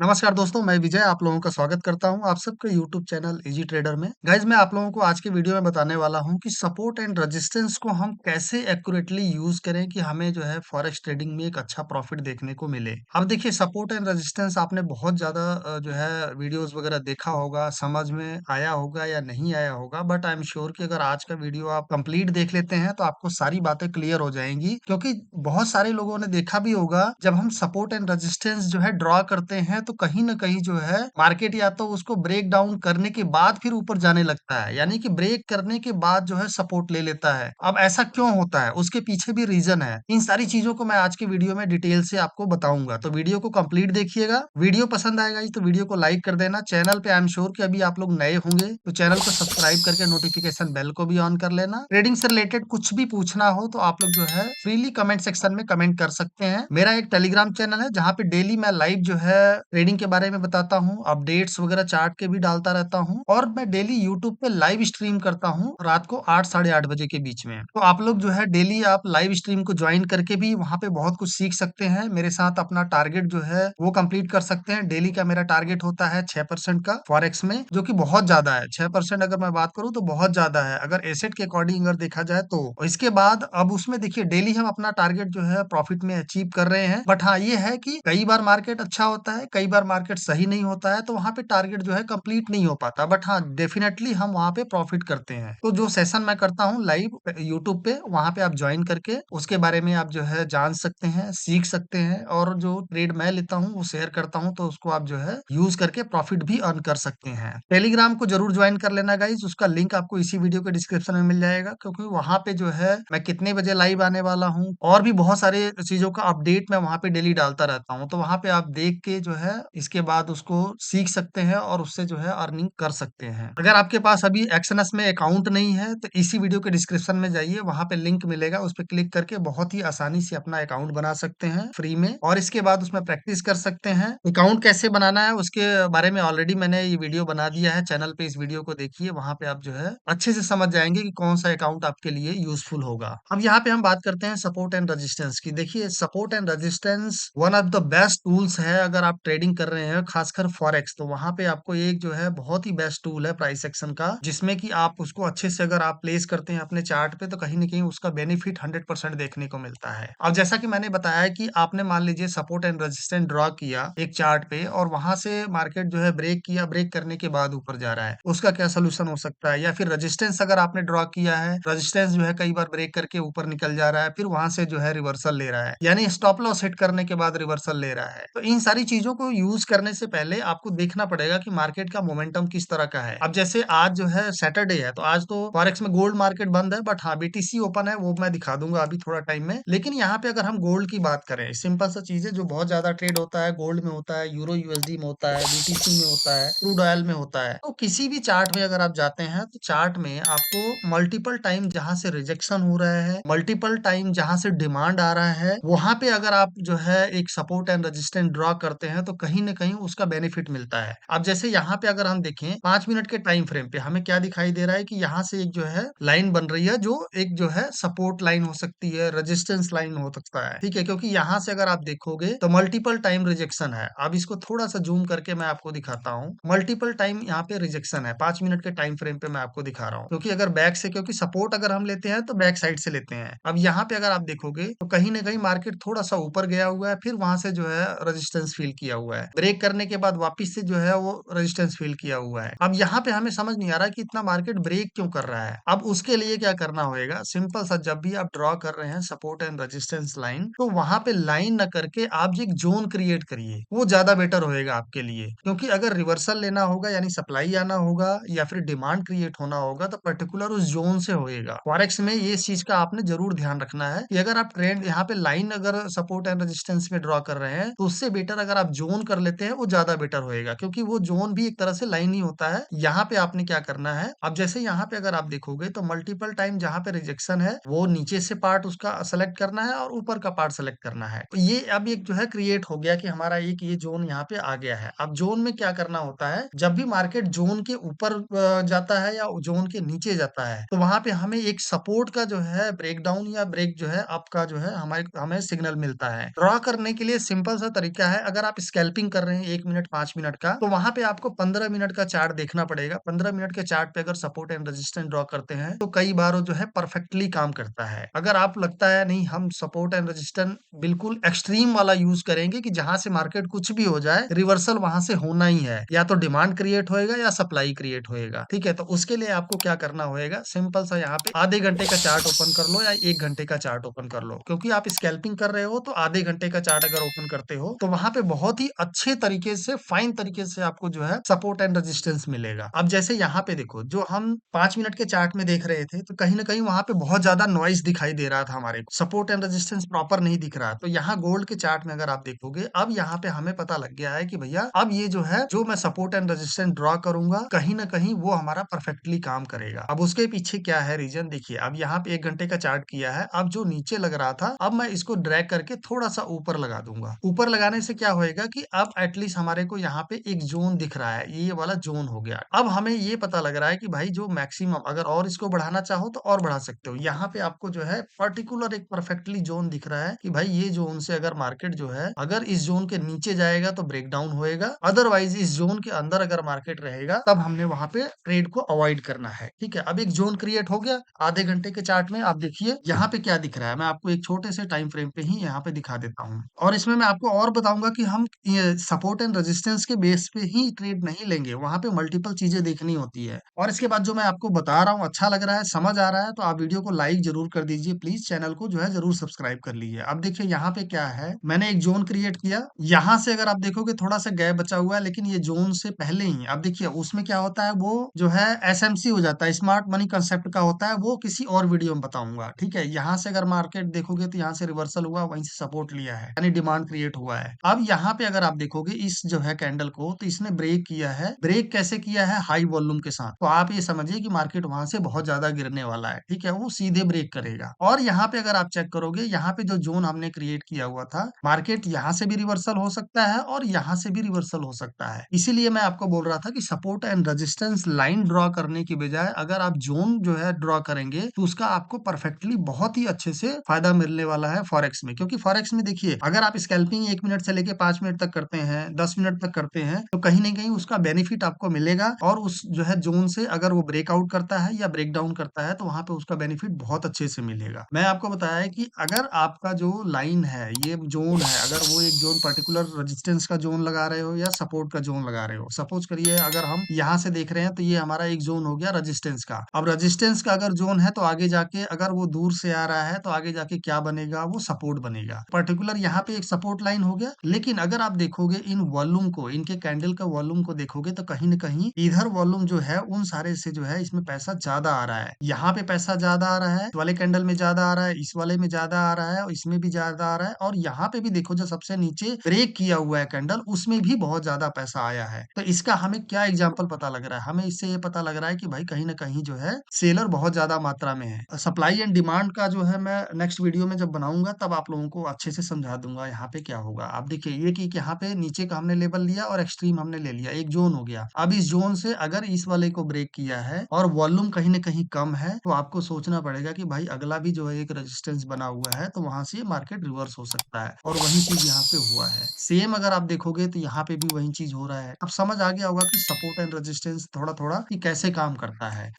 नमस्कार दोस्तों, मैं विजय आप लोगों का स्वागत करता हूं आप सबके यूट्यूब चैनल इजी ट्रेडर में। गाइज मैं आप लोगों को आज के वीडियो में बताने वाला हूं कि सपोर्ट एंड रेजिस्टेंस को हम कैसे एक्यूरेटली यूज करें कि हमें जो है फॉरेक्स ट्रेडिंग में एक अच्छा प्रॉफिट देखने को मिले। अब देखिए सपोर्ट एंड रेजिस्टेंस आपने बहुत ज्यादा जो है वीडियोस वगैरह देखा होगा, समझ में आया होगा या नहीं आया होगा, बट आई एम श्योर कि अगर आज का वीडियो आप कंप्लीट देख लेते हैं तो आपको सारी बातें क्लियर हो जाएंगी। क्योंकि बहुत सारे लोगों ने देखा भी होगा, जब हम सपोर्ट एंड रेजिस्टेंस जो है ड्रॉ करते हैं तो कहीं न कहीं जो है मार्केट या तो उसको ब्रेक डाउन करने के बाद फिर ऊपर जाने लगता है। यानी कि ब्रेक करने के बाद जो है सपोर्ट ले लेता है। अब ऐसा क्यों होता है? उसके पीछे भी रीज़न है। इन सारी चीज़ों को मैं आज के वीडियो में डिटेल से आपको बताऊँगा। तो वीडियो को कंप्लीट देखिएगा। वीडियो पसंद आएगा जी तो वीडियो को लाइक कर देना। चैनल पे आई एम श्योर कि अभी आप लोग नए होंगे तो चैनल को सब्सक्राइब करके नोटिफिकेशन बेल को भी ऑन कर लेना। ट्रेडिंग से रिलेटेड कुछ भी पूछना हो तो आप लोग जो है फ्रीली कमेंट सेक्शन में कमेंट कर सकते हैं। मेरा एक टेलीग्राम चैनल है जहाँ पे डेली मैं लाइव जो है ट्रेडिंग के बारे में बताता हूँ, अपडेट्स वगैरह चार्ट के भी डालता रहता हूँ और मैं डेली यूट्यूब पे लाइव स्ट्रीम करता हूँ रात को 8 साढ़े 8 बजे के बीच में। तो आप लोग जो है डेली आप लाइव स्ट्रीम को ज्वाइन करके भी वहाँ पे बहुत कुछ सीख सकते हैं। मेरे साथ अपना टारगेट जो है वो कंप्लीट कर सकते हैं। डेली का मेरा टारगेट होता है 6% का फॉरेक्स में, जो कि बहुत ज्यादा है। 6% अगर मैं बात करूँ तो बहुत ज्यादा है अगर एसेट के अकॉर्डिंग अगर देखा जाए तो। इसके बाद अब उसमें देखिए डेली हम अपना टारगेट जो है प्रॉफिट में अचीव कर रहे हैं। बट हाँ ये है कि कई बार मार्केट अच्छा होता है, कई बार मार्केट सही नहीं होता है, तो वहां पे टारगेट जो है कंप्लीट नहीं हो पाता। बट हाँ डेफिनेटली हम वहां पे प्रॉफिट करते हैं। तो जो सेशन मैं करता हूँ लाइव यूट्यूब पे, वहां पे आप ज्वाइन करके उसके बारे में आप जो है जान सकते हैं, सीख सकते हैं और जो ट्रेड मैं लेता हूँ वो शेयर करता हूँ, तो उसको आप जो है यूज करके प्रॉफिट भी अर्न कर सकते हैं। टेलीग्राम को जरूर ज्वाइन कर लेना गाइज, उसका लिंक आपको इसी वीडियो के डिस्क्रिप्शन में मिल जाएगा। क्योंकि वहां पे जो है मैं कितने बजे लाइव आने वाला हूँ और भी बहुत सारे चीजों का अपडेट मैं वहां पे डेली डालता रहता हूँ। तो वहां पे आप देख के जो है इसके बाद उसको सीख सकते हैं और उससे जो है अर्निंग कर सकते हैं। अगर आपके पास अभी एक्सएनएस में अकाउंट नहीं है तो इसी वीडियो के डिस्क्रिप्शन में जाइए, वहां पे लिंक मिलेगा, उस पर क्लिक करके बहुत ही आसानी से अपना अकाउंट बना सकते हैं फ्री में और इसके बाद उसमें प्रैक्टिस कर सकते हैं। अकाउंट कैसे बनाना है उसके बारे में ऑलरेडी मैंने ये वीडियो बना दिया है चैनल पे, इस वीडियो को देखिए, वहां पे आप जो है अच्छे से समझ जाएंगे कि कौन सा अकाउंट आपके लिए यूजफुल होगा। अब यहाँ पे हम बात करते हैं सपोर्ट एंड रेजिस्टेंस की। देखिए support and resistance one of the best tools है अगर आप ट्रेडिंग कर रहे हैं, खासकर फॉरेक्स। तो वहां पे आपको एक जो है बहुत ही बेस्ट टूल है प्राइस एक्शन का, जिसमें कि आप उसको अच्छे से अगर आप प्लेस करते हैं अपने चार्ट पे तो कहीं ना कहीं उसका बेनिफिट 100% देखने को मिलता है। अब जैसा कि मैंने बताया है कि आपने मान लीजिए सपोर्ट एंड रेजिस्टेंस ड्रॉ किया एक चार्ट पे और वहां से मार्केट जो है ब्रेक किया, ब्रेक करने के बाद ऊपर जा रहा है, उसका क्या सोल्यूशन हो सकता है? या फिर रेजिस्टेंस अगर आपने ड्रॉ किया है, रेजिस्टेंस जो है कई बार ब्रेक करके ऊपर निकल जा रहा है, फिर वहां से जो है रिवर्सल ले रहा है, यानी स्टॉप लॉस हिट करने के बाद रिवर्सल ले रहा है। तो इन सारी चीजों को यूज करने से पहले आपको देखना पड़ेगा कि मार्केट का मोमेंटम किस तरह का है। अब जैसे आज जो है सैटरडे है तो आज तो फॉरेक्स में गोल्ड मार्केट बंद है, बट हाँ बीटीसी ओपन है, वो मैं दिखा दूंगा अभी थोड़ा टाइम में। लेकिन यहाँ पे अगर हम गोल्ड की बात करें, सिंपल सा चीज है, जो बहुत ज्यादा ट्रेड होता है गोल्ड में होता है, यूरो यूएसडी में होता है, बीटीसी में होता है, क्रूड ऑयल में होता है। तो किसी भी चार्ट में अगर आप जाते हैं तो चार्ट में आपको मल्टीपल टाइम जहां से रिजेक्शन हो रहा है, मल्टीपल टाइम जहां से डिमांड आ रहा है, वहां पे अगर आप जो है एक सपोर्ट एंड रेजिस्टेंस ड्रॉ करते हैं तो कहीं ना कहीं उसका बेनिफिट मिलता है। अब जैसे यहाँ पे अगर हम देखें 5 मिनट के टाइम फ्रेम पे हमें क्या दिखाई दे रहा है कि यहाँ से एक जो है लाइन बन रही है, जो एक जो है सपोर्ट लाइन हो सकती है, रेजिस्टेंस लाइन हो सकता है, ठीक है। क्योंकि यहाँ से अगर आप देखोगे तो मल्टीपल टाइम रिजेक्शन है। अब इसको थोड़ा सा जूम करके मैं आपको दिखाता हूँ, मल्टीपल टाइम यहाँ पे रिजेक्शन है 5 मिनट के टाइम फ्रेम पे मैं आपको दिखा रहा हूँ। क्योंकि अगर बैक से, क्योंकि सपोर्ट अगर हम लेते हैं तो बैक साइड से लेते हैं। अब यहाँ पे अगर आप देखोगे तो कहीं ना कहीं मार्केट थोड़ा सा ऊपर गया हुआ है, फिर वहां से जो है रेजिस्टेंस फील किया हुआ है, ब्रेक करने के बाद वापिस से जो है वो रेजिस्टेंस फील किया हुआ है। अब यहाँ पे हमें समझ नहीं आ रहा कि इतना मार्केट ब्रेक क्यों कर रहा है। अब उसके लिए क्या करना होगा, सिंपल सा, जब भी आप ड्रॉ कर रहे हैं सपोर्ट एंड रेजिस्टेंस लाइन, तो वहां पे लाइन न करके आप जो एक जोन क्रिएट करिए, वो ज्यादा बेटर होएगा आपके लिए। क्योंकि अगर रिवर्सल लेना होगा यानी सप्लाई आना होगा या फिर डिमांड क्रिएट होना होगा तो पर्टिकुलर उस जोन से होएगा। फॉरेक्स में ये चीज का आपने जरूर ध्यान रखना है कि अगर आप ट्रेंड यहाँ पे लाइन अगर सपोर्ट एंड रेजिस्टेंस में ड्रॉ कर रहे हैं तो उससे बेटर अगर आप जोन कर लेते हैं वो ज्यादा बेटर होएगा। क्योंकि वो जोन भी एक तरह से लाइन ही होता है। यहाँ पे आपने क्या करना है, अब जैसे यहाँ पे अगर आप देखोगे तो मल्टीपल टाइम जहाँ पे रिजेक्शन है वो नीचे से पार्ट उसका सेलेक्ट करना है और ऊपर का पार्ट सेलेक्ट करना है। तो ये अब एक जो है क्रिएट हो गया कि हमारा एक ये जोन यहाँ पे आ गया है। अब जोन में क्या करना होता है, जब भी मार्केट जोन के ऊपर जाता है या जोन के नीचे जाता है तो वहां पे हमें एक सपोर्ट का जो है ब्रेकडाउन या ब्रेक जो है आपका जो है हमारे हमें सिग्नल मिलता है। ड्रॉ करने के लिए सिंपल सा तरीका है, अगर आप स्कैल्पिंग कर रहे हैं 1 मिनट 5 मिनट का, तो वहां पे आपको 15 मिनट का चार्ट देखना पड़ेगा। 15 मिनट के चार्ट पे अगर सपोर्ट एंड रेजिस्टेंस ड्रॉ करते हैं तो कई बार वो जो है परफेक्टली काम करता है। अगर आप लगता है नहीं हम सपोर्ट एंड रेजिस्टेंस बिल्कुल एक्सट्रीम वाला यूज करेंगे कि जहां से मार्केट कुछ भी हो जाए रिवर्सल वहां से होना ही है, या तो डिमांड क्रिएट होएगा या सप्लाई क्रिएट होएगा, ठीक है। तो उसके लिए आपको क्या करना होएगा, सिंपल सा यहाँ पे आधे घंटे का चार्ट ओपन कर लो या 1 घंटे का चार्ट ओपन कर लो। क्योंकि आप स्कैल्पिंग कर रहे हो तो आधे घंटे का चार्ट अगर ओपन करते हो तो वहां पे बहुत ही अच्छे तरीके से फाइन तरीके से आपको जो है सपोर्ट एंड रेजिस्टेंस मिलेगा। अब जैसे यहाँ पे देखो, जो हम 5 मिनट के चार्ट में देख रहे थे तो कहीं ना कहीं वहां पे बहुत ज्यादा नॉइस दिखाई दे रहा था, हमारे को सपोर्ट एंड रेजिस्टेंस प्रॉपर नहीं दिख रहा। तो यहाँ गोल्ड के चार्ट में अगर आप देखोगे, अब यहाँ पे हमें पता लग गया है कि भैया अब ये जो है जो मैं सपोर्ट एंड रेजिस्टेंस ड्रॉ करूंगा कहीं ना कहीं वो हमारा परफेक्टली काम करेगा। अब उसके पीछे क्या है रीजन, देखिए अब यहाँ पे 1 घंटे का चार्ट किया है, अब जो नीचे लग रहा था अब मैं इसको ड्रैग करके थोड़ा सा ऊपर लगा दूंगा। ऊपर लगाने से क्या होएगा कि अब एटलीस्ट हमारे को यहाँ पे एक जोन दिख रहा है, ये वाला जोन हो गया। अब हमें ये पता लग रहा है कि भाई जो मैक्सिमम अगर और इसको बढ़ाना चाहो तो और बढ़ा सकते हो। यहाँ पे आपको जो है पर्टिकुलर एक परफेक्टली जोन दिख रहा है कि भाई ये जोन से अगर मार्केट जो है अगर इस जोन के नीचे जाएगा तो ब्रेकडाउन होएगा, अदरवाइज इस जोन के अंदर अगर मार्केट रहेगा तब हमने वहां पे ट्रेड को अवॉइड करना है, ठीक है। अब एक जोन क्रिएट हो गया आधे घंटे के चार्ट में। आप देखिए यहाँ पे क्या दिख रहा है, मैं आपको एक छोटे से टाइम फ्रेम पे ही यहाँ पे दिखा देता हूँ। और इसमें मैं आपको और बताऊंगा कि हम ये सपोर्ट एंड रेजिस्टेंस के बेस पे ही ट्रेड नहीं लेंगे, वहां पे मल्टीपल चीजें देखनी होती है। और इसके बाद जो मैं आपको बता रहा हूँ अच्छा लग रहा है, समझ आ रहा है, तो आप वीडियो को लाइक जरूर कर दीजिए प्लीज, चैनल को जो है जरूर सब्सक्राइब कर लीजिए। अब देखिए यहाँ पे क्या है, मैंने एक जोन क्रिएट किया, यहाँ से अगर आप देखोगे थोड़ा सा गैप बचा हुआ है, लेकिन ये जोन से पहले ही अब देखिए उसमें क्या होता है, वो जो है एसएमसी हो जाता है, स्मार्ट मनी कंसेप्ट का होता है, वो किसी और वीडियो में बताऊंगा, ठीक है। यहाँ से अगर मार्केट देखोगे तो यहाँ से रिवर्सल हुआ, वहीं से सपोर्ट लिया है, यानी डिमांड क्रिएट हुआ है। अब यहाँ पे अगर आप देखोगे इस जो है कैंडल को, तो इसने ब्रेक किया है। ब्रेक कैसे किया है, हाई वॉल्यूम के साथ। तो आप ये समझिए कि मार्केट वहां से बहुत ज्यादा गिरने वाला है, ठीक है, वो सीधे ब्रेक करेगा। और यहाँ पे अगर आप चेक करोगे, यहाँ पे जो जोन हमने क्रिएट किया हुआ था, मार्केट यहाँ से भी रिवर्सल हो सकता है और यहाँ से भी रिवर्सल हो सकता है। इसीलिए मैं आपको बोल रहा था कि support and resistance line draw करने की बजाय अगर आप जोन जो है ड्रॉ करेंगे तो उसका आपको परफेक्टली बहुत ही अच्छे से फायदा मिलने वाला है फॉरेक्स में। क्योंकि फॉरेक्स में देखिए अगर आप स्कैल्पिंग 1 मिनट से लेके 5 मिनट तक करते हैं, 10 मिनट तक करते हैं, तो कहीं ना कहीं उसका बेनिफिट आपको मिलेगा। और उस जो है जोन से अगर वो ब्रेकआउट करता है या ब्रेक डाउन करता है तो वहां पे उसका बेनिफिट बहुत अच्छे से मिलेगा। मैं आपको बताया है कि अगर आपका जो लाइन है, ये जोन है, अगर वो एक जोन पर्टिकुलर रेजिस्टेंस का जोन लगा रहे हो या सपोर्ट का जोन लगा रहे हो, सपोज करिए अगर हम यहाँ से देख रहे हैं तो ये हमारा एक जोन हो गया रेजिस्टेंस का। अब रेजिस्टेंस का अगर जोन है तो आगे जाके अगर वो दूर से आ रहा है तो आगे जाके क्या बनेगा, वो सपोर्ट बनेगा। पर्टिकुलर यहाँ पे एक सपोर्ट लाइन हो गया। लेकिन अगर आप देखोगे इन वॉल्यूम को, इनके कैंडल का वॉल्यूम को देखोगे तो कहीं ना कहीं इधर वॉल्यूम जो है उन सारे से जो है इसमें पैसा ज्यादा आ रहा है। यहाँ पे पैसा ज्यादा आ रहा है, इस वाले कैंडल में ज्यादा आ रहा है, इस वाले में ज्यादा आ रहा है, और इसमें भी ज्यादा आ रहा है। और यहाँ पे भी देखो जो सबसे नीचे ब्रेक किया हुआ है कैंडल, उसमें भी बहुत ज्यादा पैसा आया है। तो इसका हमें क्या एग्जाम्पल पता लग रहा है, हमें इससे ये पता लग रहा है कि भाई कहीं ना कहीं जो है सेलर बहुत ज्यादा मात्रा में है। सप्लाई एंड डिमांड का जो है मैं नेक्स्ट वीडियो में जब बनाऊंगा तब आप लोगों को अच्छे से समझा दूंगा यहाँ पे क्या होगा। आप देखिए ये कि यहाँ पे नीचे का हमने लेवल लिया और एक्सट्रीम हमने ले लिया, एक जोन हो गया। अब इस जोन से अगर इस वाले को ब्रेक किया है और वॉल्यूम कहीं ना कहीं कम है, तो आपको सोचना पड़ेगा कि भाई अगला भी जो है एक रेजिस्टेंस बना हुआ है, तो वहां से मार्केट रिवर्स हो सकता है। और वही चीज यहाँ पे हुआ है। सेम अगर आप देखोगे तो यहाँ पे भी वही चीज हो रहा है। अब समझ आ गया होगा कि सपोर्ट एंड रेजिस्टेंस थोड़ा थोड़ा कि कैसे काम करता है।